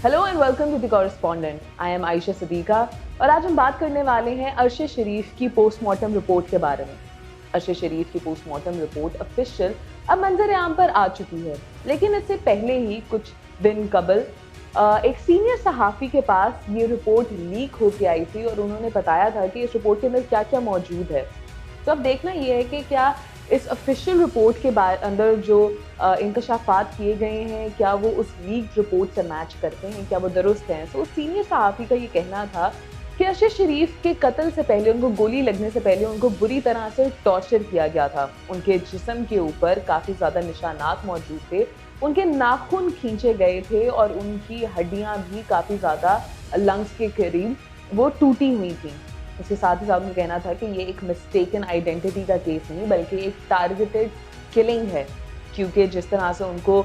Hello and welcome to the correspondent. I am Aisha Sadiqa और आज हम बात करने वाले हैं अरशद शरीफ की पोस्टमार्टम रिपोर्ट के बारे में। अरशद शरीफ की पोस्टमार्टम रिपोर्ट ऑफिशियल अब मंजर आम पर आ चुकी है, लेकिन इससे पहले ही कुछ दिन कबल एक सीनियर सहाफ़ी के पास ये रिपोर्ट लीक होके आई थी और उन्होंने बताया था कि इस रिपोर्ट के अंदर क्या क्या मौजूद है। तो अब देखना ये है कि क्या इस ऑफिशियल रिपोर्ट के अंदर जो इंकशाफात किए गए हैं, क्या वो उस लीक्ड रिपोर्ट से मैच करते हैं, क्या वो दुरुस्त हैं। तो सीनियर सहाफ़ी का ये कहना था कि अरशद शरीफ के कत्ल से पहले, उनको गोली लगने से पहले उनको बुरी तरह से टॉर्चर किया गया था। उनके जिस्म के ऊपर काफ़ी ज़्यादा निशानात मौजूद थे, उनके नाखून खींचे गए थे और उनकी हड्डियाँ भी काफ़ी ज़्यादा लंग्स के करीब वो टूटी हुई थी। इसके साथ ही साथ उनका कहना था कि ये एक मिस्टेकन आइडेंटिटी का केस नहीं बल्कि एक टारगेटेड किलिंग है, क्योंकि जिस तरह से उनको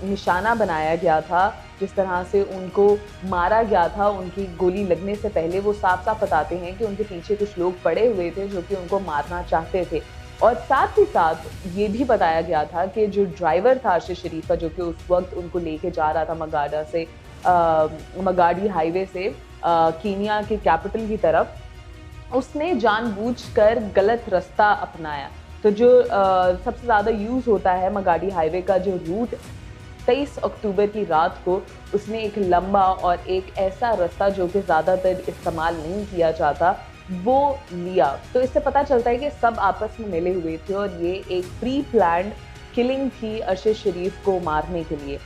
निशाना बनाया गया था, जिस तरह से उनको मारा गया था, उनकी गोली लगने से पहले वो साफ साफ बताते हैं कि उनके पीछे कुछ लोग पड़े हुए थे जो कि उनको मारना चाहते थे। और साथ ही साथ ये भी बताया गया था कि जो ड्राइवर था अरशद शरीफ का, जो कि उस वक्त उनको लेके जा रहा था मगाडा से मगाडी हाईवे से कीनिया के कैपिटल की तरफ, उसने जानबूझकर गलत रास्ता अपनाया। तो जो सबसे ज़्यादा यूज़ होता है मगाडी हाईवे का जो रूट, 23 अक्टूबर की रात को उसने एक लंबा और एक ऐसा रास्ता जो कि ज़्यादातर इस्तेमाल नहीं किया जाता वो लिया। तो इससे पता चलता है कि सब आपस में मिले हुए थे और ये एक प्री प्लान्ड किलिंग थी अरशद शरीफ को मारने के लिए।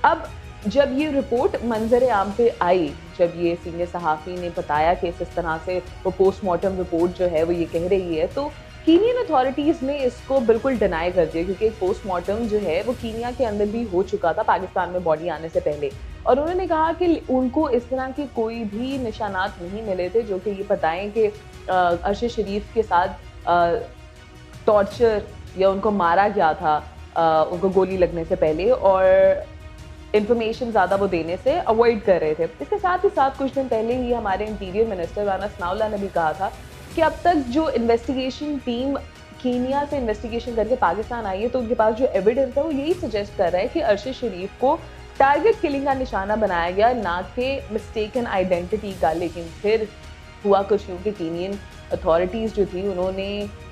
अब जब ये रिपोर्ट मंजर आम पे आई, जब ये सीनियर सहाफ़ी ने बताया कि इस तरह से वो पोस्टमार्टम रिपोर्ट जो है वो ये कह रही है, तो कीनियन अथॉरिटीज़ ने इसको बिल्कुल डिनाई कर दिया, क्योंकि एक पोस्टमार्टम जो है वो कीनिया के अंदर भी हो चुका था पाकिस्तान में बॉडी आने से पहले। और उन्होंने कहा कि उनको इस तरह के कोई भी निशानात नहीं मिले थे जो कि ये बताएं कि अरशद शरीफ के साथ टॉर्चर या उनको मारा गया था उनको गोली लगने से पहले, और इन्फॉर्मेशन ज़्यादा वो देने से अवॉइड कर रहे थे। इसके साथ ही साथ कुछ दिन पहले ही हमारे इंटीरियर मिनिस्टर राना सनाउल्लाह ने भी कहा था कि अब तक जो इन्वेस्टिगेशन टीम कीनिया से इन्वेस्टिगेशन करके पाकिस्तान आई है, तो उनके पास जो एविडेंस है वो यही सजेस्ट कर रहा है कि अरशद शरीफ को टारगेट किलिंग का निशाना बनाया गया, ना कि मिस्टेकन आइडेंटिटी का। लेकिन फिर हुआ कुछ यूँ कि कीनियन अथॉरिटीज़ जो थी उन्होंने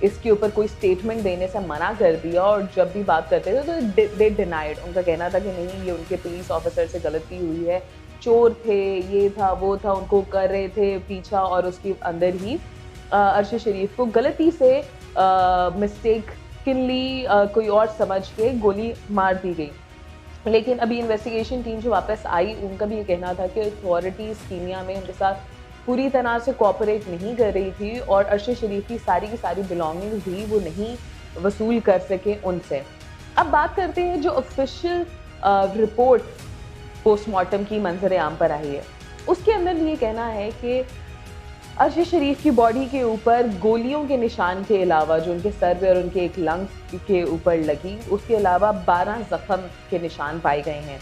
इसके ऊपर कोई स्टेटमेंट देने से मना कर दिया, और जब भी बात करते थे तो दे डिनाइड। उनका कहना था कि नहीं, ये उनके पुलिस ऑफिसर से गलती हुई है, चोर थे, ये था वो था, उनको कर रहे थे पीछा, और उसके अंदर ही अरशद शरीफ को गलती से मिस्टेकनली कोई और समझ के गोली मार दी गई। लेकिन अभी इन्वेस्टिगेशन टीम जो वापस आई, उनका भी ये कहना था कि अथॉरिटीज़ कीनिया में उनके साथ पूरी तरह से कोऑपरेट नहीं कर रही थी और अरशद शरीफ की सारी बिलोंगिंग्स भी वो नहीं वसूल कर सके उनसे। अब बात करते हैं जो ऑफिशियल रिपोर्ट पोस्टमार्टम की मंजर आम पर आई है, उसके अंदर ये कहना है कि अरशद शरीफ की बॉडी के ऊपर गोलियों के निशान के अलावा, जो उनके सर पे और उनके एक लंग्स के ऊपर लगी, उसके अलावा 12 जख्म के निशान पाए गए हैं।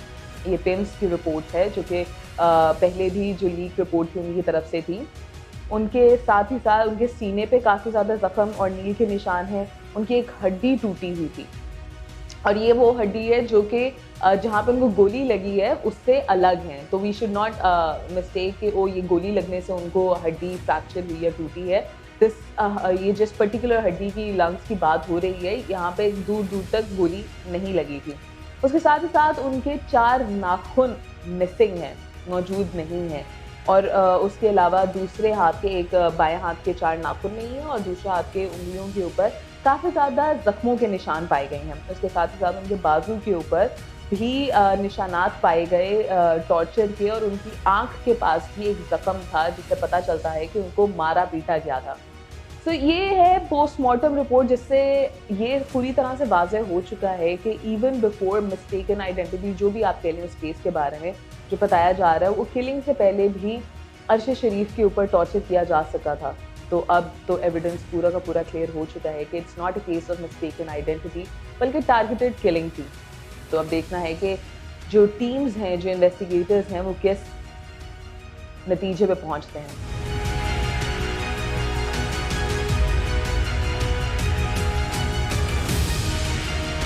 ये टिम्स की रिपोर्ट है, जो कि पहले भी जो लीक रिपोर्ट थी उनकी तरफ से थी। उनके साथ ही साथ उनके सीने पे काफ़ी ज़्यादा जख्म और नील के निशान हैं। उनकी एक हड्डी टूटी हुई थी, और ये वो हड्डी है जो कि जहाँ पे उनको गोली लगी है उससे अलग है। तो वी शुड नॉट मिस्टेक कि ओ ये गोली लगने से उनको हड्डी फ्रैक्चर हुई या टूटी है। ये जिस पर्टिकुलर हड्डी की लंग्स की बात हो रही है, यहाँ पे दूर दूर तक गोली नहीं लगी थी। उसके साथ ही साथ उनके 4 नाखून मिसिंग हैं, मौजूद नहीं हैं, और उसके अलावा दूसरे हाथ के बाएं हाथ के 4 नाखून नहीं हैं, और दूसरे हाथ के उंगलियों के ऊपर काफ़ी ज़्यादा ज़ख्मों के निशान पाए गए हैं। उसके साथ ही साथ उनके बाजू के ऊपर भी निशानात पाए गए टॉर्चर के, और उनकी आँख के पास भी एक ज़ख्म था जिससे पता चलता है कि उनको मारा पीटा गया था। तो ये है पोस्टमार्टम रिपोर्ट, जिससे ये पूरी तरह से वाज़ेह हो चुका है कि इवन बिफोर मिस्टेकन आइडेंटिटी, जो भी आप कह लें उस केस के बारे में जो बताया जा रहा है, वो किलिंग से पहले भी अरशद शरीफ के ऊपर टॉर्चर किया जा सका था। तो अब तो एविडेंस पूरा का पूरा क्लियर हो चुका है कि it's not a case of mistaken identity बल्कि टारगेटेड किलिंग थी। तो अब देखना है कि जो टीम्स हैं, जो इन्वेस्टिगेटर्स हैं, वो किस नतीजे पे पहुंचते हैं।